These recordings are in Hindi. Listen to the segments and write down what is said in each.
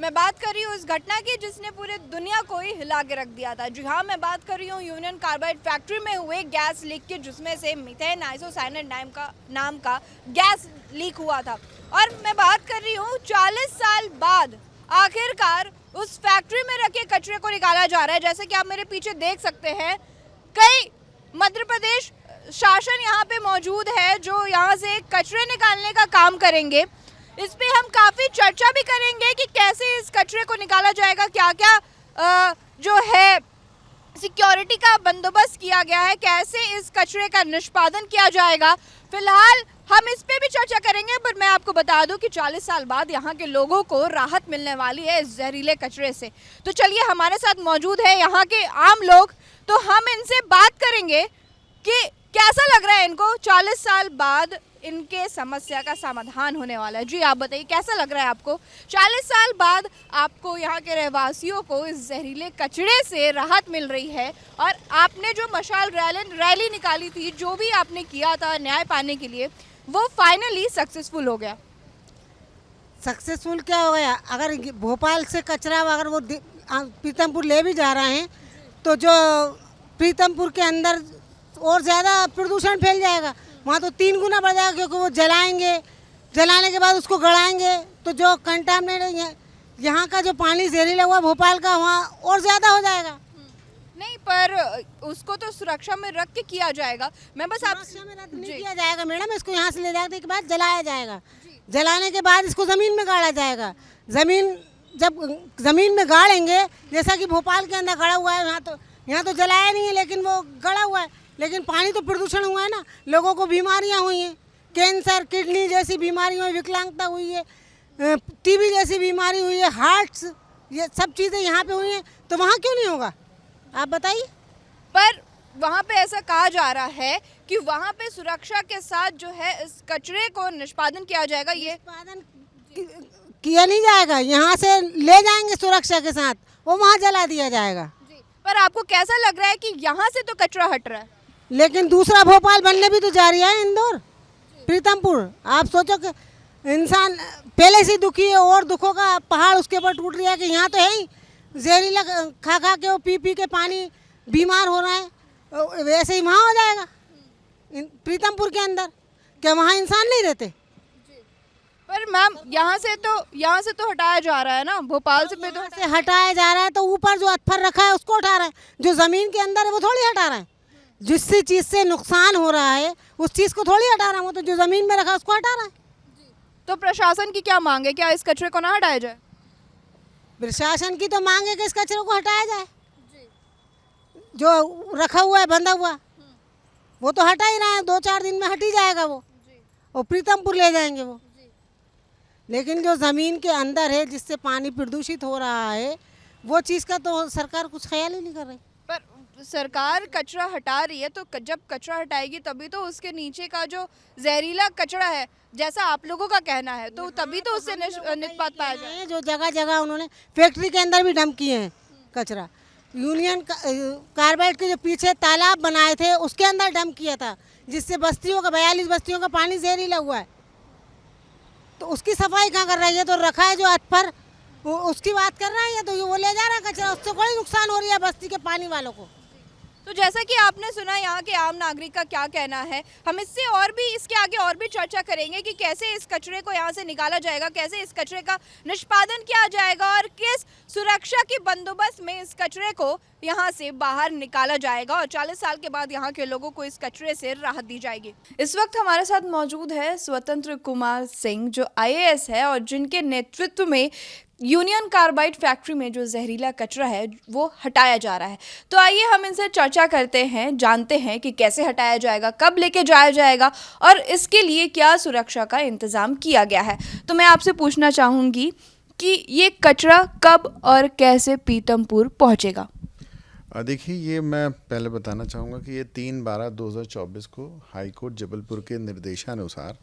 मैं बात कर रही हूँ उस घटना की जिसने पूरे दुनिया को ही हिला के रख दिया था। जी हाँ, मैं बात कर रही हूँ यूनियन कार्बाइड फैक्ट्री में हुए गैस लीक की, जिसमें से मीथेन आइसोसाइनेट नाम का गैस लीक हुआ था। और मैं बात कर रही हूँ 40 साल बाद आखिरकार उस फैक्ट्री में रखे कचरे को निकाला जा रहा है। जैसे कि आप मेरे पीछे देख सकते हैं, कई मध्य प्रदेश शासन यहाँ पे मौजूद है जो यहाँ से कचरे निकालने का काम करेंगे। इस पे हम काफ़ी चर्चा भी करेंगे कि कैसे इस कचरे को निकाला जाएगा, क्या क्या जो है सिक्योरिटी का बंदोबस्त किया गया है, कैसे इस कचरे का निष्पादन किया जाएगा। फिलहाल हम इस पे भी चर्चा करेंगे, पर मैं आपको बता दूं कि 40 साल बाद यहाँ के लोगों को राहत मिलने वाली है इस जहरीले कचरे से। तो चलिए, हमारे साथ मौजूद है यहाँ के आम लोग, तो हम इनसे बात करेंगे कि कैसा लग रहा है इनको 40 साल बाद इनके समस्या का समाधान होने वाला है। जी आप बताइए, कैसा लग रहा है आपको 40 साल बाद आपको यहाँ के रहवासियों को इस जहरीले कचरे से राहत मिल रही है, और आपने जो मशाल रैली निकाली थी, जो भी आपने किया था न्याय पाने के लिए, वो फाइनली सक्सेसफुल हो गया। सक्सेसफुल क्या हो गया? अगर भोपाल से कचरा अगर वो पीतमपुर ले भी जा रहे हैं तो जो पीतमपुर के अंदर और ज़्यादा प्रदूषण फैल जाएगा। वहाँ तो 3 गुना बढ़ जाएगा, क्योंकि वो जलाएंगे, जलाने के बाद उसको गड़ाएंगे तो जो कंटामिनेट यहाँ का जो पानी जहरीला हुआ भोपाल का, वहाँ और ज़्यादा हो जाएगा। नहीं, पर उसको तो सुरक्षा में रख के किया जाएगा। मैं बस आप सुरक्षा में रख नहीं किया जाएगा मैडम, इसको यहाँ से ले जाने के बाद जलाया जाएगा। जलाने के बाद इसको ज़मीन में गाड़ा जाएगा। जब ज़मीन में गाड़ेंगे, जैसा कि भोपाल के अंदर गड़ा हुआ है, यहाँ तो जलाया नहीं है लेकिन वो गड़ा हुआ है, लेकिन पानी तो प्रदूषण हुआ है ना। लोगों को बीमारियां हुई हैं, कैंसर, किडनी जैसी बीमारियों में विकलांगता हुई है, टीबी जैसी बीमारी हुई है, हार्ट्स, ये सब चीज़ें यहाँ पे हुई हैं, तो वहाँ क्यों नहीं होगा? आप बताइए। पर वहाँ पे ऐसा कहा जा रहा है कि वहाँ पे सुरक्षा के साथ जो है इस कचरे को निष्पादन किया जाएगा। ये निष्पादन किया नहीं जाएगा, यहाँ से ले जाएंगे सुरक्षा के साथ, वो वहाँ जला दिया जाएगा। जी, पर आपको कैसा लग रहा है कि यहाँ से तो कचरा हट रहा है, लेकिन दूसरा भोपाल बनने भी तो जा रही है, इंदौर, पीतमपुर। आप सोचो कि इंसान पहले से दुखी है और दुखों का पहाड़ उसके ऊपर टूट रहा है कि यहाँ तो है ही जहरीला खा खा के वो पी के पानी बीमार हो रहा है, वैसे ही वहाँ हो जाएगा पीतमपुर के अंदर। क्या वहाँ इंसान नहीं रहते? पर मैम यहाँ से तो हटाया जा रहा है ना, भोपाल से तो से हटाया जा रहा है, तो ऊपर जो अत्थर रखा है उसको हटा रहा है, जो ज़मीन के अंदर है वो थोड़ी हटा रहा है। जिस चीज़ से नुकसान हो रहा है उस चीज़ को थोड़ी हटा रहा है, वो तो जो ज़मीन में रखा है उसको हटा रहा है। तो प्रशासन की क्या मांग है, क्या इस कचरे को ना हटाया जाए? प्रशासन की तो मांग है कि इस कचरे को हटाया जाए। जो रखा हुआ है बंधा हुआ, वो तो हटा ही रहा है, 2-4 दिन में हट ही जाएगा वो, और प्रीतमपुर ले जाएंगे वो। लेकिन जो ज़मीन के अंदर है, जिससे पानी प्रदूषित हो रहा है, वो चीज़ का तो सरकार कुछ ख्याल ही नहीं कर रही। पर सरकार कचरा हटा रही है, तो जब कचरा हटाएगी तभी तो उसके नीचे का जो जहरीला कचरा है, जैसा आप लोगों का कहना है, तो तभी तो उससे निष्पाद पाया जाए। जो जगह जगह उन्होंने फैक्ट्री के अंदर भी डंप किए हैं कचरा। यूनियन कार्बाइड के जो पीछे तालाब बनाए थे उसके अंदर डंप किया था, जिससे 42 बस्तियों का पानी जहरीला हुआ है। तो उसकी सफाई कहाँ कर रही है? तो रखा है जो अत्थर, उसकी बात कर रहा है, तो वो ले जा रहा है कचरा, उससे कोई नुकसान हो रही है बस्ती के पानी वालों को। तो जैसा कि आपने सुना यहाँ के आम नागरिक का क्या कहना है, हम इसके आगे और भी चर्चा करेंगे कि कैसे इस कचरे को यहाँ से निकाला जाएगा, कैसे इस कचरे का निष्पादन किया जाएगा, और किस सुरक्षा के बंदोबस्त में इस कचरे को यहाँ से बाहर निकाला जाएगा, और 40 साल के बाद यहाँ के लोगों को इस कचरे से राहत दी जाएगी। इस वक्त हमारे साथ मौजूद है स्वतंत्र कुमार सिंह, जो IAS है और जिनके नेतृत्व में यूनियन कार्बाइड फैक्ट्री में जो जहरीला कचरा है वो हटाया जा रहा है। तो आइए हम इनसे चर्चा करते हैं, जानते हैं कि कैसे हटाया जाएगा, कब लेके जाया जाएगा, और इसके लिए क्या सुरक्षा का इंतज़ाम किया गया है। तो मैं आपसे पूछना चाहूँगी कि ये कचरा कब और कैसे पीतमपुर पहुँचेगा? देखिए, ये मैं पहले बताना चाहूँगा कि ये 3/12/2024 को हाई कोर्ट जबलपुर के निर्देशानुसार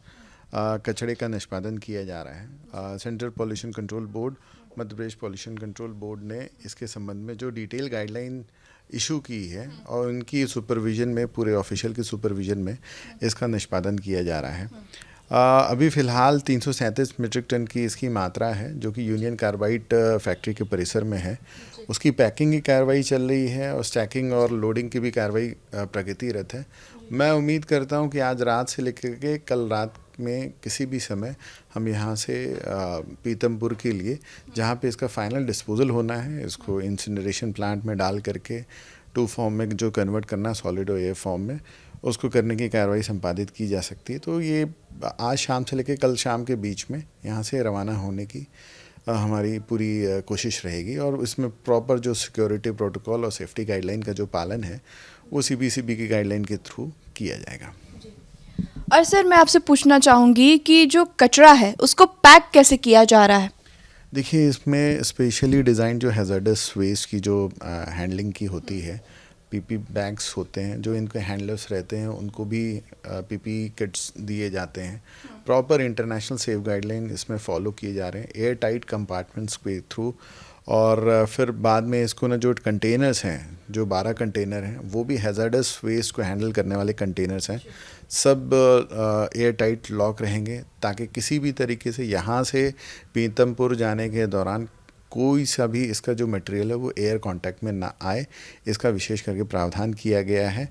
कचरे का निष्पादन किया जा रहा है। Central pollution control board, Madhya Pradesh pollution control board ने इसके संबंध में जो डिटेल गाइडलाइन इशू की है, और उनकी सुपरविज़न में, पूरे ऑफिशियल की सुपरविज़न में इसका निष्पादन किया जा रहा है। अभी फ़िलहाल 337 मीट्रिक टन की इसकी मात्रा है, जो कि यूनियन कार्बाइड फैक्ट्री के परिसर में है। उसकी पैकिंग की कार्रवाई चल रही है और स्टैकिंग और लोडिंग की भी कार्रवाई प्रगतिरत है। मैं उम्मीद करता हूं कि आज रात से लेकर के कल रात में किसी भी समय हम यहां से पीतमपुर के लिए, जहां पे इसका फाइनल डिस्पोजल होना है, इसको इंसिनरेशन प्लांट में डाल करके 2 फॉर्म में जो कन्वर्ट करना है सॉलिड और एयर फॉर्म में, उसको करने की कार्रवाई संपादित की जा सकती है। तो ये आज शाम से लेकर कल शाम के बीच में यहाँ से रवाना होने की हमारी पूरी कोशिश रहेगी और इसमें प्रॉपर जो सिक्योरिटी प्रोटोकॉल और सेफ्टी गाइडलाइन का जो पालन है वो सीबीसीबी की गाइडलाइन के थ्रू किया जाएगा। और सर मैं आपसे पूछना चाहूँगी कि जो कचरा है उसको पैक कैसे किया जा रहा है? देखिए, इसमें स्पेशली डिज़ाइन जो हैज़ार्डस वेस्ट की जो हैंडलिंग की होती है, पीपी बैग्स होते हैं, जो इनके हैंडलर्स रहते हैं उनको भी पीपी किट्स दिए जाते हैं। प्रॉपर इंटरनेशनल सेफ गाइडलाइन इसमें फॉलो किए जा रहे हैं एयर टाइट कंपार्टमेंट्स के थ्रू। और फिर बाद में इसको ना जो कंटेनर्स हैं, जो 12 कंटेनर हैं, वो भी हैज़ार्डस वेस्ट को हैंडल करने वाले कंटेनर्स हैं, सब एयर टाइट लॉक रहेंगे ताकि किसी भी तरीके से यहाँ से पीतमपुर जाने के दौरान कोई सा भी इसका जो मटेरियल है वो एयर कांटेक्ट में ना आए, इसका विशेष करके प्रावधान किया गया है।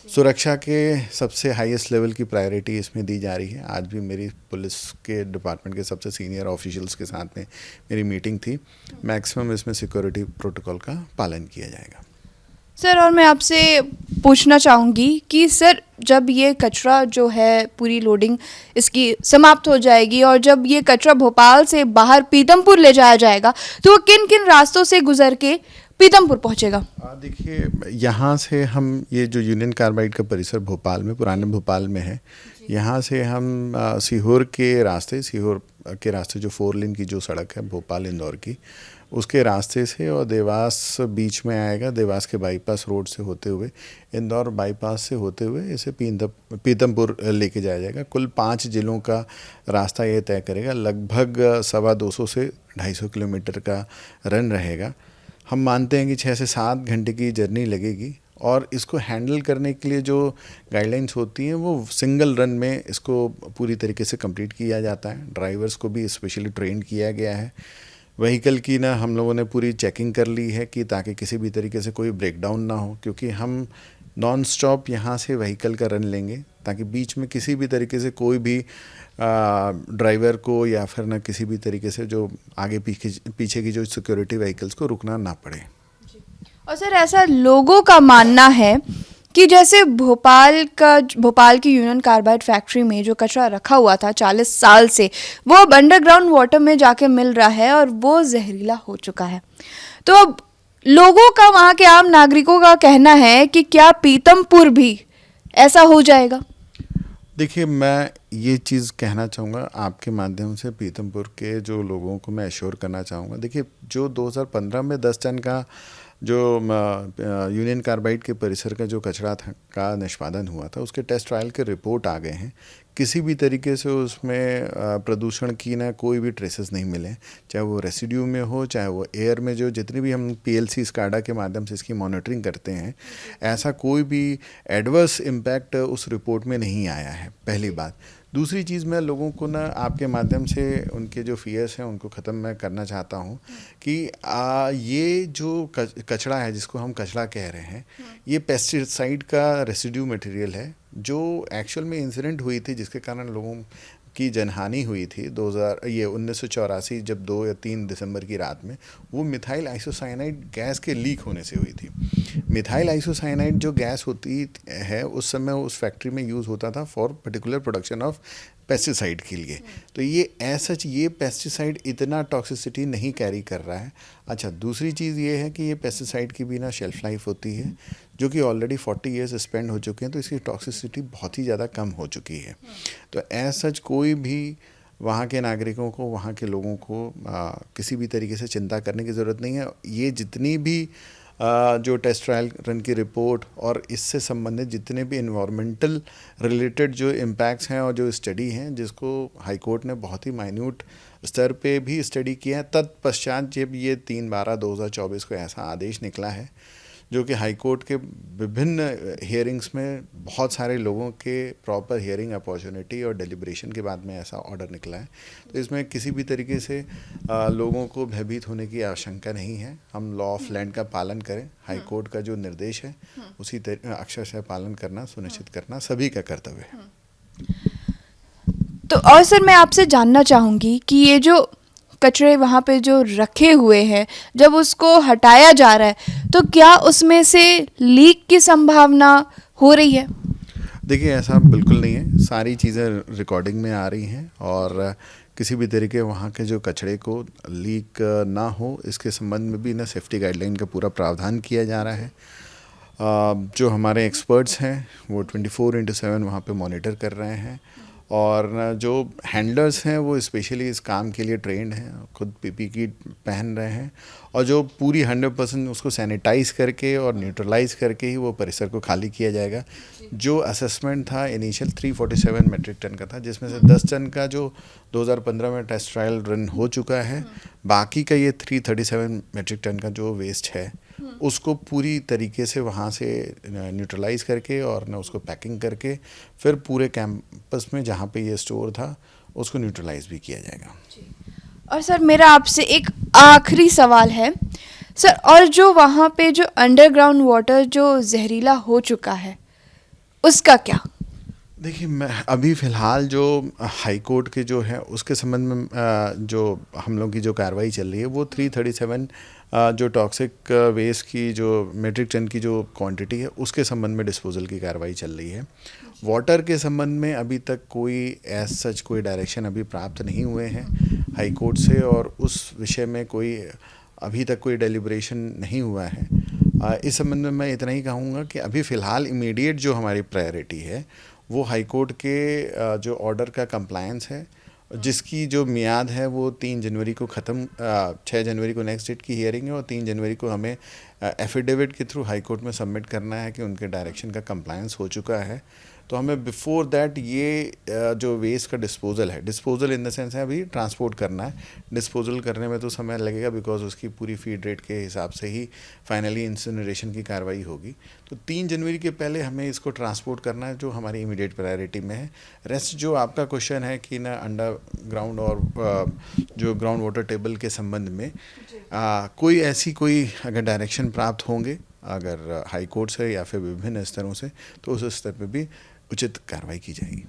सुरक्षा के सबसे हाईएस्ट लेवल की प्रायोरिटी इसमें दी जा रही है। आज भी मेरी पुलिस के डिपार्टमेंट के सबसे सीनियर ऑफिशियल्स के साथ में मेरी मीटिंग थी। मैक्सिमम इसमें सिक्योरिटी प्रोटोकॉल का पालन किया जाएगा। सर और मैं आपसे पूछना चाहूँगी कि सर जब ये कचरा जो है पूरी लोडिंग इसकी समाप्त हो जाएगी और जब ये कचरा भोपाल से बाहर पीतमपुर ले जाया जाएगा तो वो किन किन रास्तों से गुजर के पीतमपुर पहुँचेगा? देखिए, यहाँ से हम ये जो यूनियन कार्बाइड का परिसर भोपाल में, पुराने भोपाल में है, यहाँ से हम सीहोर के रास्ते जो 4 लेन की जो सड़क है भोपाल इंदौर की, उसके रास्ते से और देवास बीच में आएगा, देवास के बाईपास रोड से होते हुए इंदौर बाईपास से होते हुए इसे पीतमपुर लेके जाया जाएगा। कुल 5 जिलों का रास्ता ये तय करेगा। लगभग 250 से 250 किलोमीटर का रन रहेगा। हम मानते हैं कि 6 से 7 घंटे की जर्नी लगेगी और इसको हैंडल करने के लिए जो गाइडलाइंस होती हैं वो सिंगल रन में इसको पूरी तरीके से कंप्लीट किया जाता है। ड्राइवर्स को भी स्पेशली ट्रेन किया गया है। व्हीकल की ना हम लोगों ने पूरी चेकिंग कर ली है कि ताकि किसी भी तरीके से कोई ब्रेकडाउन ना हो, क्योंकि हम नॉन स्टॉप यहाँ से व्हीकल का रन लेंगे ताकि बीच में किसी भी तरीके से कोई भी ड्राइवर को या फिर ना किसी भी तरीके से जो आगे पीछे की जो सिक्योरिटी व्हीकल्स को रुकना ना पड़े। और सर ऐसा लोगों का मानना है कि जैसे भोपाल की यूनियन कार्बाइड फैक्ट्री में जो कचरा रखा हुआ था 40 साल से, वो अब अंडरग्राउंड वाटर में जाके मिल रहा है और वो जहरीला हो चुका है। तो अब लोगों का, वहाँ के आम नागरिकों का कहना है कि क्या पीतमपुर भी ऐसा हो जाएगा? देखिए, मैं ये चीज़ कहना चाहूँगा आपके माध्यम से पीतमपुर के जो लोगों को मैं एश्योर करना चाहूँगा। देखिए, जो 2015 में 10 टन का जो यूनियन कार्बाइड के परिसर का जो कचरा था का निष्पादन हुआ था, उसके टेस्ट ट्रायल के रिपोर्ट आ गए हैं। किसी भी तरीके से उसमें प्रदूषण की ना कोई भी ट्रेसेस नहीं मिले, चाहे वो रेसिड्यू में हो, चाहे वो एयर में, जो जितनी भी हम पीएलसी स्काडा के माध्यम से इसकी मॉनिटरिंग करते हैं, ऐसा कोई भी एडवर्स इम्पैक्ट उस रिपोर्ट में नहीं आया है, पहली बात। दूसरी चीज़, मैं लोगों को ना आपके माध्यम से उनके जो फियर्स हैं उनको ख़त्म मैं करना चाहता हूँ कि ये जो कचरा है जिसको हम कचरा कह रहे हैं, ये पेस्टिसाइड का रेसिड्यू मटेरियल है जो एक्चुअल में इंसिडेंट हुई थी जिसके कारण लोगों की जनहानि हुई थी 1984 जब 2 या 3 दिसंबर की रात में, वो मिथाइल आइसोसाइनाइड गैस के लीक होने से हुई थी। मिथाइल आइसोसाइनाइड जो गैस होती है उस समय उस फैक्ट्री में यूज़ होता था for particular production of pesticide के लिए। तो ये पेस्टिसाइड इतना टॉक्सिसिटी नहीं कैरी कर रहा है। अच्छा, दूसरी चीज़ ये है कि ये पेस्टिसाइड की भी ना शेल्फ लाइफ होती है जो कि ऑलरेडी 40 ईयर्स स्पेंड हो चुके हैं, तो इसकी टॉक्सिसिटी बहुत ही ज़्यादा कम हो चुकी है। तो सच कोई भी वहाँ के नागरिकों को, वहाँ के लोगों को किसी भी तरीके से चिंता करने की ज़रूरत नहीं है। ये जितनी भी जो टेस्ट ट्रायल रन की रिपोर्ट और इससे संबंधित जितने भी इन्वायरमेंटल रिलेटेड जो इम्पैक्ट्स हैं और जो स्टडी हैं, जिसको हाई कोर्ट ने बहुत ही माइन्यूट स्तर पे भी स्टडी किया है, तत्पश्चात जब ये 3/12/2024 को ऐसा आदेश निकला है जो कि हाई कोर्ट के विभिन्न हियरिंग्स में बहुत सारे लोगों के प्रॉपर हियरिंग अपॉर्चुनिटी और डेलिब्रेशन के बाद में ऐसा ऑर्डर निकला है। तो इसमें किसी भी तरीके से लोगों को भयभीत होने की आवश्यकता नहीं है। हम लॉ ऑफ लैंड का पालन करें, हाई कोर्ट का जो निर्देश है उसी अक्षरशः पालन करना सुनिश्चित करना सभी का कर्तव्य है। तो और सर मैं आपसे जानना चाहूँगी कि ये जो कचरे वहाँ पे जो रखे हुए हैं, जब उसको हटाया जा रहा है तो क्या उसमें से लीक की संभावना हो रही है? देखिए, ऐसा बिल्कुल नहीं है। सारी चीज़ें रिकॉर्डिंग में आ रही हैं और किसी भी तरीके वहाँ के जो कचरे को लीक ना हो इसके संबंध में भी ना सेफ्टी गाइडलाइन का पूरा प्रावधान किया जा रहा है। जो हमारे एक्सपर्ट्स हैं वो 24/7 वहाँ पे मॉनिटर कर रहे हैं और जो हैंडलर्स हैं वो स्पेशली इस काम के लिए ट्रेंड हैं, खुद पीपी किट पहन रहे हैं और जो पूरी 100% उसको सैनिटाइज करके और न्यूट्रलाइज करके ही वो परिसर को खाली किया जाएगा। जो असेसमेंट था इनिशियल 347 मेट्रिक टन का था, जिसमें से 10 टन का जो 2015 में टेस्ट ट्रायल रन हो चुका है, बाकी का ये 337 मेट्रिक टन का जो वेस्ट है उसको पूरी तरीके से वहाँ से न्यूट्रलाइज करके और ना उसको पैकिंग करके फिर पूरे कैंपस में जहाँ पे ये स्टोर था उसको न्यूट्रलाइज भी किया जाएगा। और सर मेरा आपसे एक आखिरी सवाल है सर, और जो वहाँ पे जो अंडरग्राउंड वाटर जो जहरीला हो चुका है उसका क्या? देखिए, मैं अभी फ़िलहाल जो हाई कोर्ट के जो है उसके संबंध में जो हम लोग की जो कार्रवाई चल रही है वो 337 जो टॉक्सिक वेस्ट की जो मेट्रिक टन की जो क्वांटिटी है उसके संबंध में डिस्पोजल की कार्रवाई चल रही है। वाटर के संबंध में अभी तक कोई एज सच कोई डायरेक्शन अभी प्राप्त नहीं हुए हैं हाई कोर्ट से और उस विषय में कोई अभी तक कोई डेलिब्रेशन नहीं हुआ है। इस संबंध में मैं इतना ही कहूँगा कि अभी फ़िलहाल इमीडिएट जो हमारी प्रायोरिटी है वो हाई कोर्ट के जो ऑर्डर का कंप्लायंस है, जिसकी जो मियाद है वो 3 जनवरी को ख़त्म, 6 जनवरी को नेक्स्ट डेट की हियरिंग है और 3 जनवरी को हमें एफिडेविट के थ्रू हाई कोर्ट में सबमिट करना है कि उनके डायरेक्शन का कंप्लायंस हो चुका है। तो हमें बिफोर दैट ये जो वेस्ट का डिस्पोजल है, डिस्पोजल इन द सेंस है अभी ट्रांसपोर्ट करना है, डिस्पोजल करने में तो समय लगेगा बिकॉज उसकी पूरी फीड रेट के हिसाब से ही फाइनली इंसिनरेशन की कार्रवाई होगी। तो 3 जनवरी के पहले हमें इसको ट्रांसपोर्ट करना है जो हमारी इमीडिएट प्रायोरिटी में है। रेस्ट जो आपका क्वेश्चन है कि ना अंडरग्राउंड और जो ग्राउंड वाटर टेबल के संबंध में कोई ऐसी कोई अगर डायरेक्शन प्राप्त होंगे अगर हाई कोर्ट से या फिर विभिन्न स्तरों से तो उस स्तर पे भी उचित कार्रवाई की जाएगी।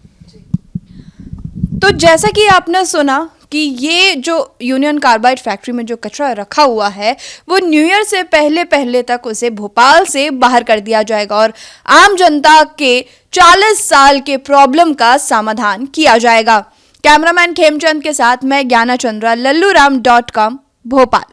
तो जैसा कि आपने सुना कि ये जो यूनियन कार्बाइड फैक्ट्री में जो कचरा रखा हुआ है वो न्यू ईयर से पहले तक उसे भोपाल से बाहर कर दिया जाएगा और आम जनता के 40 साल के प्रॉब्लम का समाधान किया जाएगा। कैमरामैन खेमचंद के साथ मैं ज्ञाना चंद्रा, लल्लूराम.com, भोपाल।